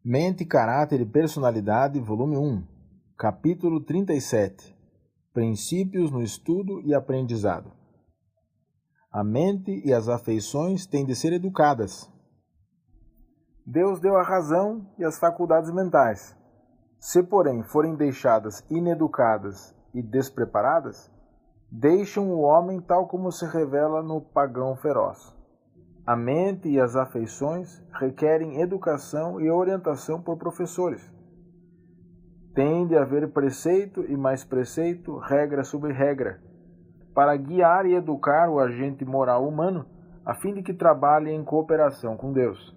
Mente, Caráter e Personalidade, volume 1, capítulo 37. Princípios no estudo e aprendizado. A mente e as afeições têm de ser educadas. Deus deu a razão e as faculdades mentais. Se, porém, forem deixadas ineducadas e despreparadas, deixam o homem tal como se revela no pagão feroz. A mente e as afeições requerem educação e orientação por professores. Tem de haver preceito e mais preceito, regra sobre regra, para guiar e educar o agente moral humano, a fim de que trabalhe em cooperação com Deus.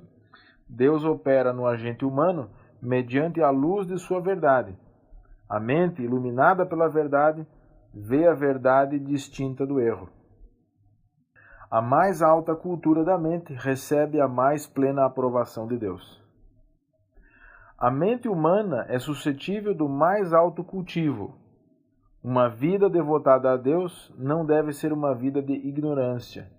Deus opera no agente humano mediante a luz de sua verdade. A mente, iluminada pela verdade, vê a verdade distinta do erro. A mais alta cultura da mente recebe a mais plena aprovação de Deus. A mente humana é suscetível do mais alto cultivo. Uma vida devotada a Deus não deve ser uma vida de ignorância.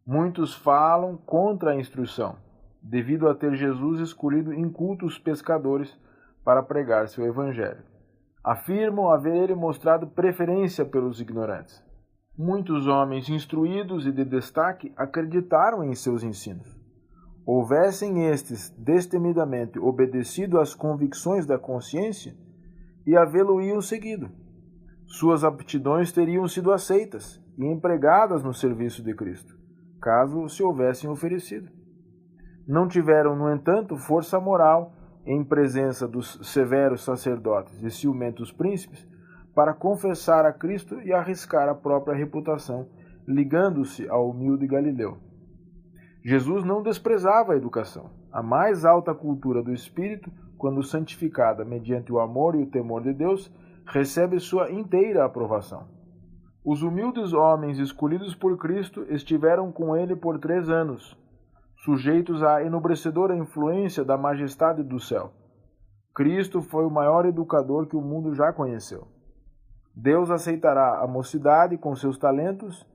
Muitos falam contra a instrução, devido a ter Jesus escolhido incultos pescadores para pregar seu evangelho. Afirmam haver ele mostrado preferência pelos ignorantes. Muitos homens instruídos e de destaque acreditaram em seus ensinos. Houvessem estes destemidamente obedecido às convicções da consciência e havê-lo-iam seguido. Suas aptidões teriam sido aceitas e empregadas no serviço de Cristo, caso se houvessem oferecido. Não tiveram, no entanto, força moral em presença dos severos sacerdotes e ciumentos príncipes para confessar a Cristo e arriscar a própria reputação, ligando-se ao humilde Galileu. Jesus não desprezava a educação. A mais alta cultura do espírito, quando santificada mediante o amor e o temor de Deus, recebe sua inteira aprovação. Os humildes homens escolhidos por Cristo estiveram com ele por 3 anos, sujeitos à enobrecedora influência da majestade do céu. Cristo foi o maior educador que o mundo já conheceu. Deus aceitará a mocidade com seus talentos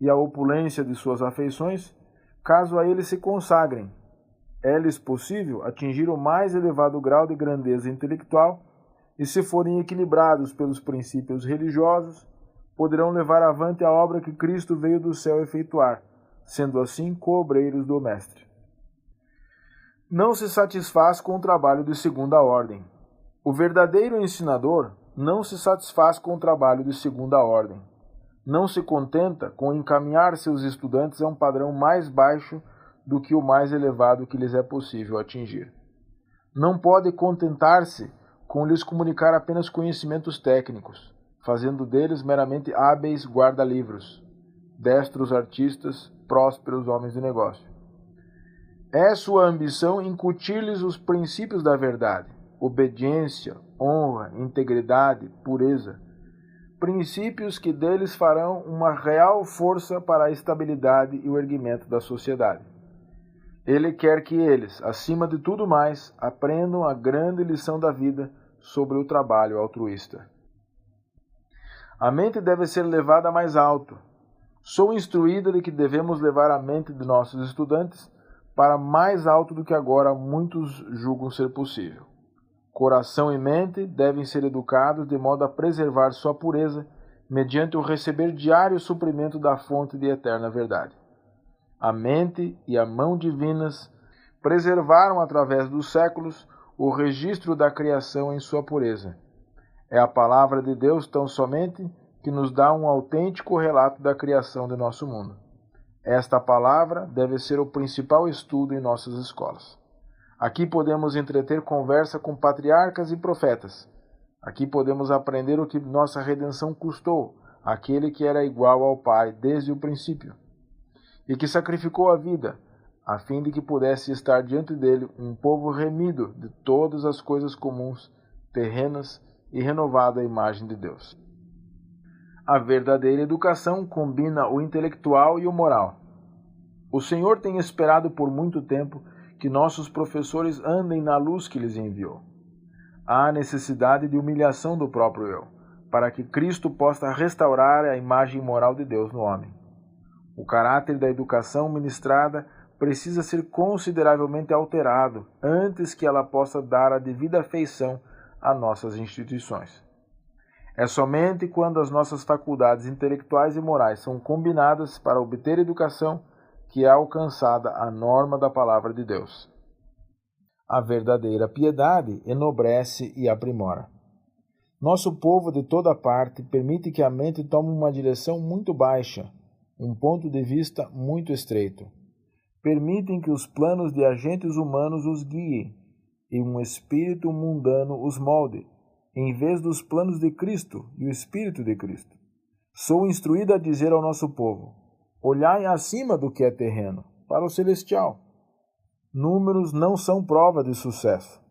e a opulência de suas afeições, caso a ele se consagrem. É-lhes possível atingir o mais elevado grau de grandeza intelectual e, se forem equilibrados pelos princípios religiosos, poderão levar avante a obra que Cristo veio do céu efetuar, sendo assim co-obreiros do Mestre. Não se satisfaz com o trabalho de segunda ordem. O verdadeiro ensinador não se satisfaz com o trabalho de segunda ordem. Não se contenta com encaminhar seus estudantes a um padrão mais baixo do que o mais elevado que lhes é possível atingir. Não pode contentar-se com lhes comunicar apenas conhecimentos técnicos, fazendo deles meramente hábeis guarda-livros, destros artistas, prósperos homens de negócio. É sua ambição incutir-lhes os princípios da verdade, obediência, honra, integridade, pureza, princípios que deles farão uma real força para a estabilidade e o erguimento da sociedade. Ele quer que eles, acima de tudo mais, aprendam a grande lição da vida sobre o trabalho altruísta. A mente deve ser levada mais alto. Sou instruído de que devemos levar a mente de nossos estudantes para mais alto do que agora muitos julgam ser possível. Coração e mente devem ser educados de modo a preservar sua pureza, mediante o receber diário suprimento da fonte de eterna verdade. A mente e a mão divinas preservaram através dos séculos o registro da criação em sua pureza. É a palavra de Deus tão somente que nos dá um autêntico relato da criação de nosso mundo. Esta palavra deve ser o principal estudo em nossas escolas. Aqui podemos entreter conversa com patriarcas e profetas. Aqui podemos aprender o que nossa redenção custou àquele que era igual ao Pai desde o princípio, e que sacrificou a vida, a fim de que pudesse estar diante dele um povo remido de todas as coisas comuns, terrenas e renovado à imagem de Deus. A verdadeira educação combina o intelectual e o moral. O Senhor tem esperado por muito tempo que nossos professores andem na luz que lhes enviou. Há necessidade de humilhação do próprio eu, para que Cristo possa restaurar a imagem moral de Deus no homem. O caráter da educação ministrada precisa ser consideravelmente alterado antes que ela possa dar a devida afeição a nossas instituições. É somente quando as nossas faculdades intelectuais e morais são combinadas para obter educação que é alcançada a norma da palavra de Deus. A verdadeira piedade enobrece e aprimora. Nosso povo de toda parte permite que a mente tome uma direção muito baixa, um ponto de vista muito estreito. Permitem que os planos de agentes humanos os guiem e um espírito mundano os molde, em vez dos planos de Cristo e o Espírito de Cristo. Sou instruído a dizer ao nosso povo: olhai acima do que é terreno, para o celestial. Números não são prova de sucesso.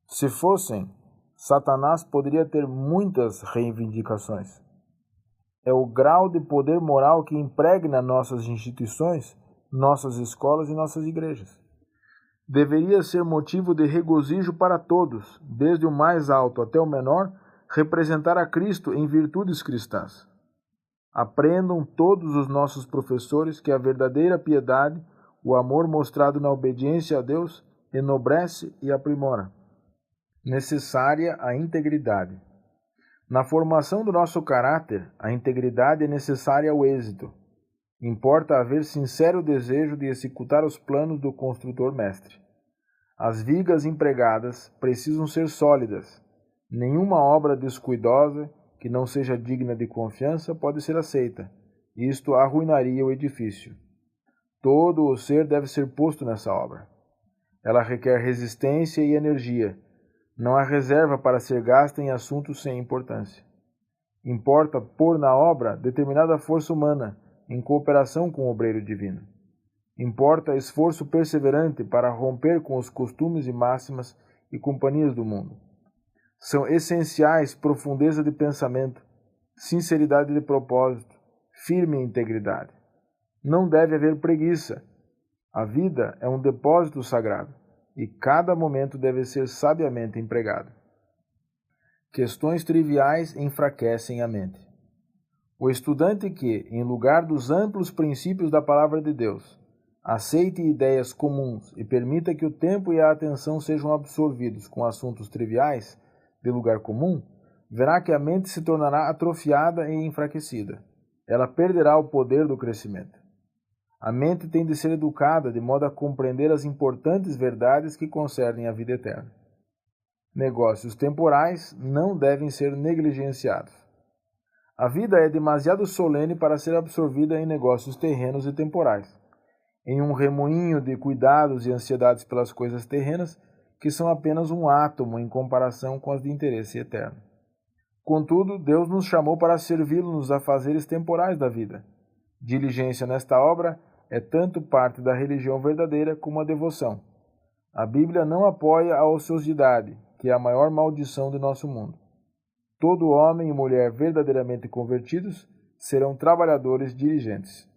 Se fossem, Satanás poderia ter muitas reivindicações. É o grau de poder moral que impregna nossas instituições, nossas escolas e nossas igrejas. Deveria ser motivo de regozijo para todos, desde o mais alto até o menor, representar a Cristo em virtudes cristãs. Aprendam todos os nossos professores que a verdadeira piedade, o amor mostrado na obediência a Deus, enobrece e aprimora. Necessária a integridade. Na formação do nosso caráter, a integridade é necessária ao êxito. Importa haver sincero desejo de executar os planos do construtor-mestre. As vigas empregadas precisam ser sólidas. Nenhuma obra descuidosa, que não seja digna de confiança, pode ser aceita. Isto arruinaria o edifício. Todo o ser deve ser posto nessa obra. Ela requer resistência e energia. Não há reserva para ser gasta em assuntos sem importância. Importa pôr na obra determinada força humana, em cooperação com o obreiro divino. Importa esforço perseverante para romper com os costumes e máximas e companhias do mundo. São essenciais profundeza de pensamento, sinceridade de propósito, firme integridade. Não deve haver preguiça. A vida é um depósito sagrado e cada momento deve ser sabiamente empregado. Questões triviais enfraquecem a mente. O estudante que, em lugar dos amplos princípios da palavra de Deus, aceite ideias comuns e permita que o tempo e a atenção sejam absorvidos com assuntos triviais de lugar comum, verá que a mente se tornará atrofiada e enfraquecida. Ela perderá o poder do crescimento. A mente tem de ser educada de modo a compreender as importantes verdades que concernem a vida eterna. Negócios temporais não devem ser negligenciados. A vida é demasiado solene para ser absorvida em negócios terrenos e temporais, em um remoinho de cuidados e ansiedades pelas coisas terrenas que são apenas um átomo em comparação com as de interesse eterno. Contudo, Deus nos chamou para servi-lo nos afazeres temporais da vida. Diligência nesta obra é tanto parte da religião verdadeira como a devoção. A Bíblia não apoia a ociosidade, que é a maior maldição de nosso mundo. Todo homem e mulher verdadeiramente convertidos serão trabalhadores diligentes.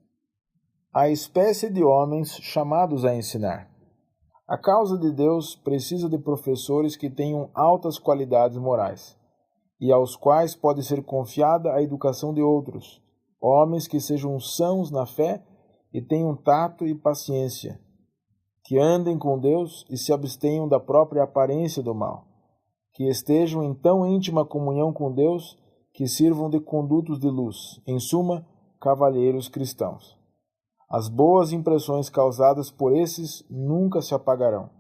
A espécie de homens chamados a ensinar. A causa de Deus precisa de professores que tenham altas qualidades morais, e aos quais pode ser confiada a educação de outros, homens que sejam sãos na fé e tenham tato e paciência, que andem com Deus e se abstenham da própria aparência do mal, que estejam em tão íntima comunhão com Deus que sirvam de condutos de luz, em suma, cavalheiros cristãos. As boas impressões causadas por esses nunca se apagarão,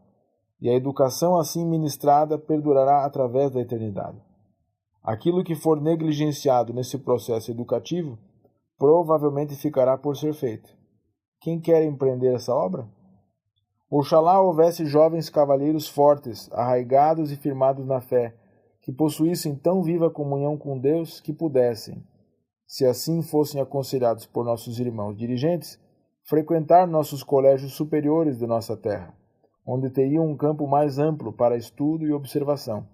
e a educação assim ministrada perdurará através da eternidade. Aquilo que for negligenciado nesse processo educativo provavelmente ficará por ser feito. Quem quer empreender essa obra? Oxalá houvesse jovens cavalheiros fortes, arraigados e firmados na fé, que possuíssem tão viva comunhão com Deus que pudessem, se assim fossem aconselhados por nossos irmãos dirigentes, frequentar nossos colégios superiores de nossa terra, onde teriam um campo mais amplo para estudo e observação.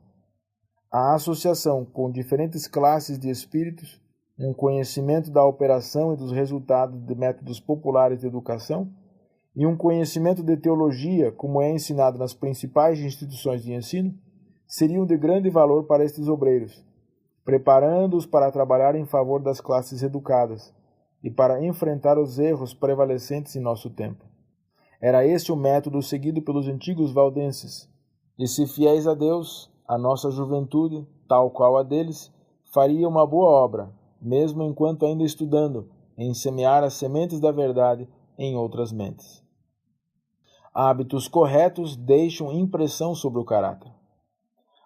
A associação com diferentes classes de espíritos, um conhecimento da operação e dos resultados de métodos populares de educação, e um conhecimento de teologia, como é ensinado nas principais instituições de ensino, seriam de grande valor para estes obreiros, preparando-os para trabalhar em favor das classes educadas e para enfrentar os erros prevalecentes em nosso tempo. Era este o método seguido pelos antigos valdenses. E se fiéis a Deus, a nossa juventude, tal qual a deles, faria uma boa obra, mesmo enquanto ainda estudando, em semear as sementes da verdade em outras mentes. Hábitos corretos deixam impressão sobre o caráter.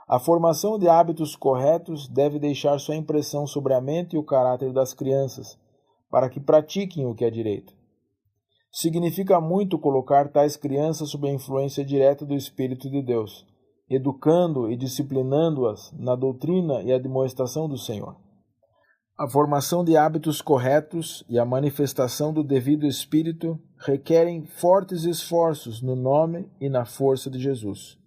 A formação de hábitos corretos deve deixar sua impressão sobre a mente e o caráter das crianças, para que pratiquem o que é direito. Significa muito colocar tais crianças sob a influência direta do Espírito de Deus, educando e disciplinando-as na doutrina e admoestação do Senhor. A formação de hábitos corretos e a manifestação do devido Espírito requerem fortes esforços no nome e na força de Jesus.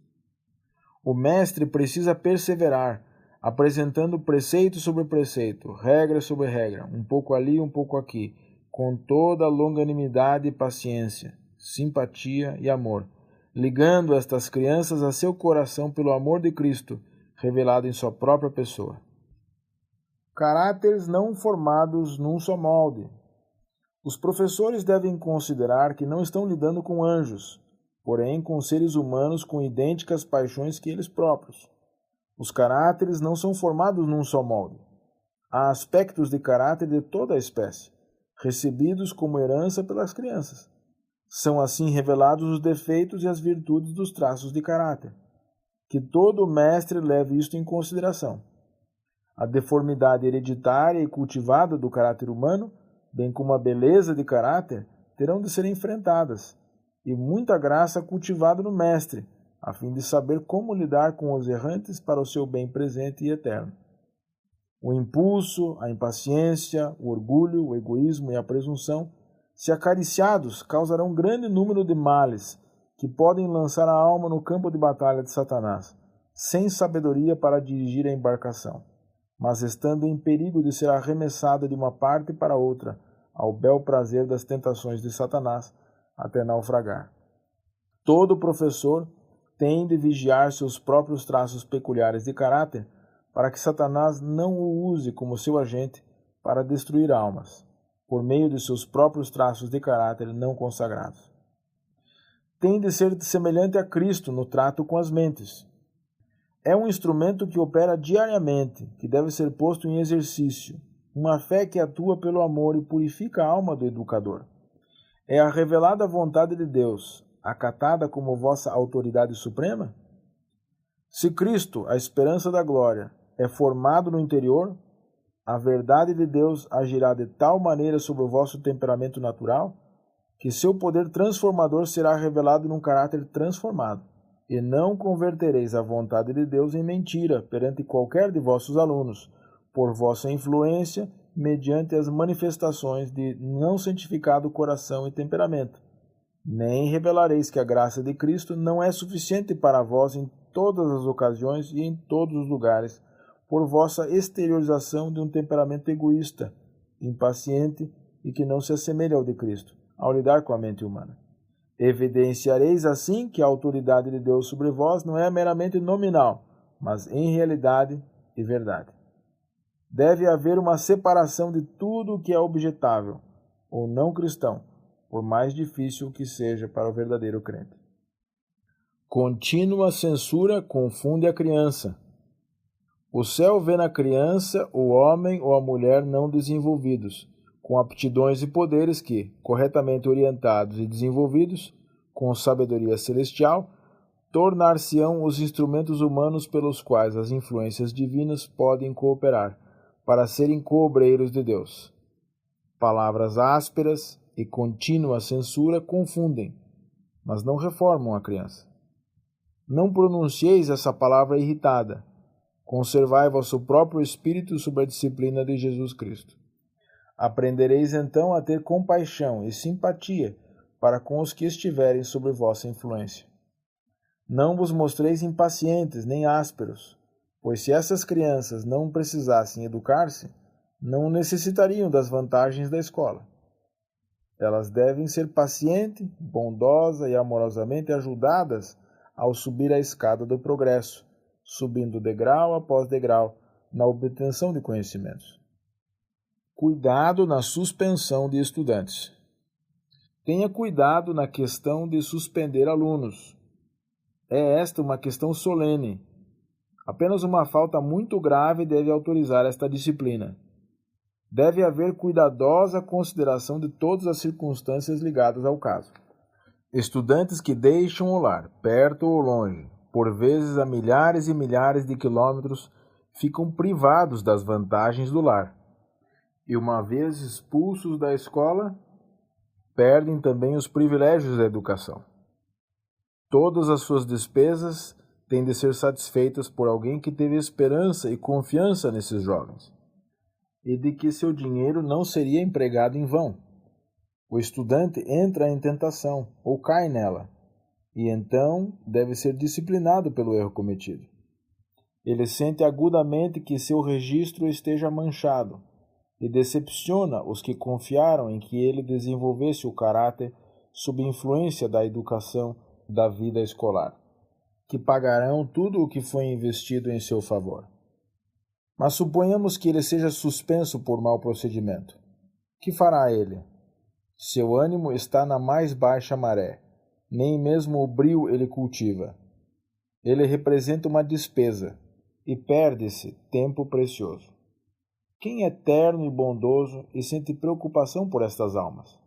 O mestre precisa perseverar, apresentando preceito sobre preceito, regra sobre regra, um pouco ali, um pouco aqui, com toda longanimidade e paciência, simpatia e amor, ligando estas crianças a seu coração pelo amor de Cristo, revelado em sua própria pessoa. Caráteres não formados num só molde. Os professores devem considerar que não estão lidando com anjos, porém com seres humanos com idênticas paixões que eles próprios. Os caráteres não são formados num só molde. Há aspectos de caráter de toda a espécie, recebidos como herança pelas crianças. São assim revelados os defeitos e as virtudes dos traços de caráter. Que todo mestre leve isto em consideração. A deformidade hereditária e cultivada do caráter humano, bem como a beleza de caráter, terão de ser enfrentadas, e muita graça cultivada no mestre, a fim de saber como lidar com os errantes para o seu bem presente e eterno. O impulso, a impaciência, o orgulho, o egoísmo e a presunção, se acariciados, causarão grande número de males que podem lançar a alma no campo de batalha de Satanás, sem sabedoria para dirigir a embarcação, mas estando em perigo de ser arremessada de uma parte para outra, ao bel prazer das tentações de Satanás, até naufragar. Todo professor tem de vigiar seus próprios traços peculiares de caráter, para que Satanás não o use como seu agente para destruir almas, por meio de seus próprios traços de caráter não consagrados. Tem de ser semelhante a Cristo no trato com as mentes. É um instrumento que opera diariamente, que deve ser posto em exercício, uma fé que atua pelo amor e purifica a alma do educador. É a revelada vontade de Deus, acatada como vossa autoridade suprema? Se Cristo, a esperança da glória, é formado no interior, a verdade de Deus agirá de tal maneira sobre o vosso temperamento natural, que seu poder transformador será revelado num caráter transformado, e não convertereis a vontade de Deus em mentira perante qualquer de vossos alunos, por vossa influência, mediante as manifestações de não santificado coração e temperamento. Nem revelareis que a graça de Cristo não é suficiente para vós em todas as ocasiões e em todos os lugares, por vossa exteriorização de um temperamento egoísta, impaciente e que não se assemelha ao de Cristo, ao lidar com a mente humana. Evidenciareis assim que a autoridade de Deus sobre vós não é meramente nominal, mas em realidade e verdade. Deve haver uma separação de tudo o que é objetável ou não cristão, por mais difícil que seja para o verdadeiro crente. Contínua censura confunde a criança. O céu vê na criança o homem ou a mulher não desenvolvidos, com aptidões e poderes que, corretamente orientados e desenvolvidos, com sabedoria celestial, tornar-se-ão os instrumentos humanos pelos quais as influências divinas podem cooperar, para serem coobreiros de Deus. Palavras ásperas e contínua censura confundem, mas não reformam a criança. Não pronuncieis essa palavra irritada. Conservai vosso próprio espírito sob a disciplina de Jesus Cristo. Aprendereis então a ter compaixão e simpatia para com os que estiverem sob vossa influência. Não vos mostreis impacientes nem ásperos, pois se essas crianças não precisassem educar-se, não necessitariam das vantagens da escola. Elas devem ser pacientes, bondosas e amorosamente ajudadas ao subir a escada do progresso, subindo degrau após degrau na obtenção de conhecimentos. Cuidado na suspensão de estudantes. Tenha cuidado na questão de suspender alunos. É esta uma questão solene. Apenas uma falta muito grave deve autorizar esta disciplina. Deve haver cuidadosa consideração de todas as circunstâncias ligadas ao caso. Estudantes que deixam o lar, perto ou longe, por vezes a milhares e milhares de quilômetros, ficam privados das vantagens do lar. E uma vez expulsos da escola, perdem também os privilégios da educação. Todas as suas despesas têm de ser satisfeitas por alguém que teve esperança e confiança nesses jovens, e de que seu dinheiro não seria empregado em vão. O estudante entra em tentação ou cai nela, e então deve ser disciplinado pelo erro cometido. Ele sente agudamente que seu registro esteja manchado e decepciona os que confiaram em que ele desenvolvesse o caráter sob influência da educação da vida escolar, que pagarão tudo o que foi investido em seu favor. Mas suponhamos que ele seja suspenso por mau procedimento. Que fará ele? Seu ânimo está na mais baixa maré, nem mesmo o brio ele cultiva. Ele representa uma despesa e perde-se tempo precioso. Quem é terno e bondoso e sente preocupação por estas almas?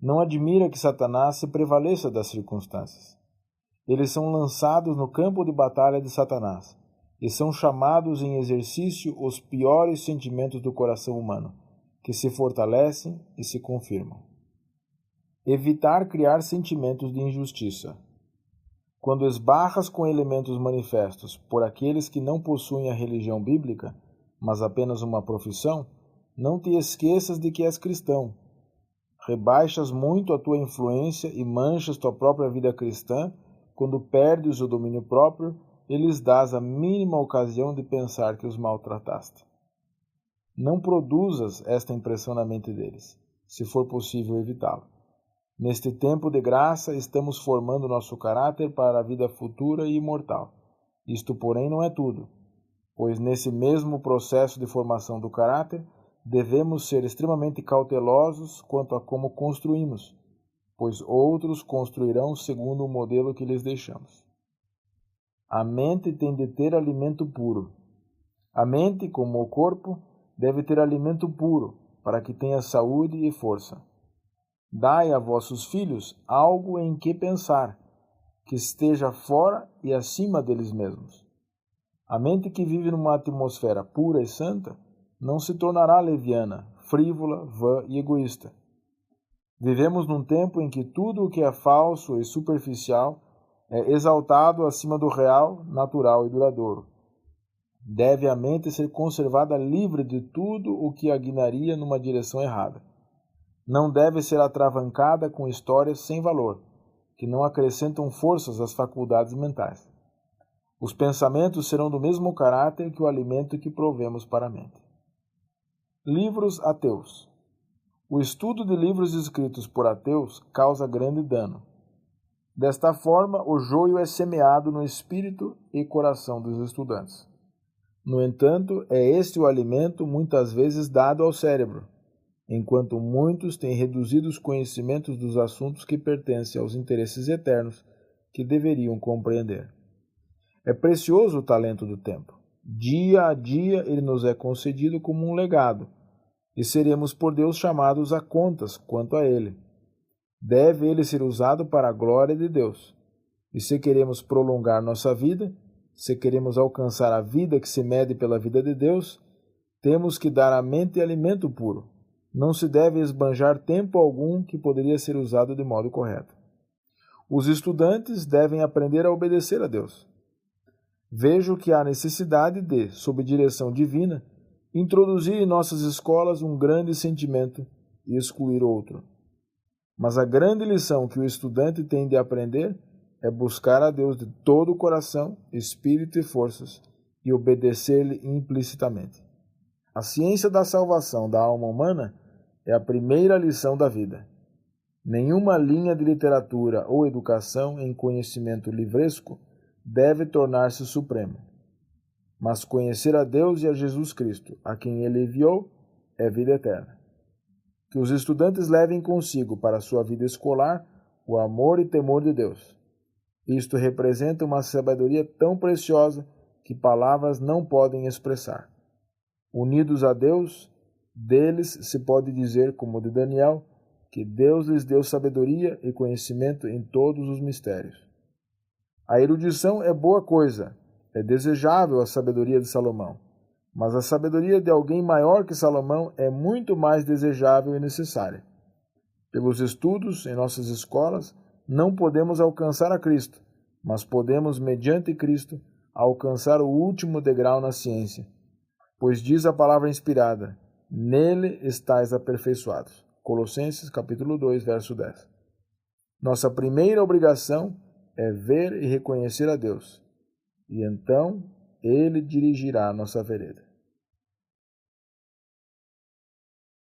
Não admira que Satanás se prevaleça das circunstâncias. Eles são lançados no campo de batalha de Satanás e são chamados em exercício os piores sentimentos do coração humano, que se fortalecem e se confirmam. Evitar criar sentimentos de injustiça. Quando esbarras com elementos manifestos por aqueles que não possuem a religião bíblica, mas apenas uma profissão, não te esqueças de que és cristão. Rebaixas muito a tua influência e manchas tua própria vida cristã quando perdes o domínio próprio e lhes dás a mínima ocasião de pensar que os maltrataste. Não produzas esta impressão na mente deles, se for possível evitá-lo. Neste tempo de graça, estamos formando nosso caráter para a vida futura e imortal. Isto, porém, não é tudo, pois nesse mesmo processo de formação do caráter, devemos ser extremamente cautelosos quanto a como construímos, pois outros construirão segundo o modelo que lhes deixamos. A mente tem de ter alimento puro. A mente, como o corpo, deve ter alimento puro, para que tenha saúde e força. Dai a vossos filhos algo em que pensar, que esteja fora e acima deles mesmos. A mente que vive numa atmosfera pura e santa não se tornará leviana, frívola, vã e egoísta. Vivemos num tempo em que tudo o que é falso e superficial é exaltado acima do real, natural e duradouro. Deve a mente ser conservada livre de tudo o que a guiaria numa direção errada. Não deve ser atravancada com histórias sem valor, que não acrescentam forças às faculdades mentais. Os pensamentos serão do mesmo caráter que o alimento que provemos para a mente. Livros ateus. O estudo de livros escritos por ateus causa grande dano. Desta forma, o joio é semeado no espírito e coração dos estudantes. No entanto, é este o alimento muitas vezes dado ao cérebro, enquanto muitos têm reduzido os conhecimentos dos assuntos que pertencem aos interesses eternos que deveriam compreender. É precioso o talento do tempo. Dia a dia ele nos é concedido como um legado, e seremos por Deus chamados a contas quanto a ele. Deve ele ser usado para a glória de Deus. E se queremos prolongar nossa vida, se queremos alcançar a vida que se mede pela vida de Deus, temos que dar à mente alimento puro. Não se deve esbanjar tempo algum que poderia ser usado de modo correto. Os estudantes devem aprender a obedecer a Deus. Vejo que há necessidade de, sob direção divina, introduzir em nossas escolas um grande sentimento e excluir outro. Mas a grande lição que o estudante tem de aprender é buscar a Deus de todo o coração, espírito e forças e obedecer-lhe implicitamente. A ciência da salvação da alma humana é a primeira lição da vida. Nenhuma linha de literatura ou educação em conhecimento livresco deve tornar-se supremo. Mas conhecer a Deus e a Jesus Cristo, a quem ele enviou, é vida eterna. que os estudantes levem consigo para a sua vida escolar o amor e temor de Deus. Isto representa uma sabedoria tão preciosa que palavras não podem expressar. Unidos a Deus, deles se pode dizer, como de Daniel, que Deus lhes deu sabedoria e conhecimento em todos os mistérios. A erudição é boa coisa, é desejável a sabedoria de Salomão, mas a sabedoria de alguém maior que Salomão é muito mais desejável e necessária. Pelos estudos em nossas escolas, não podemos alcançar a Cristo, mas podemos, mediante Cristo, alcançar o último degrau na ciência. Pois diz a palavra inspirada, nele estais aperfeiçoados. Colossenses capítulo 2, verso 10. Nossa primeira obrigação é ver e reconhecer a Deus, e então Ele dirigirá a nossa vereda.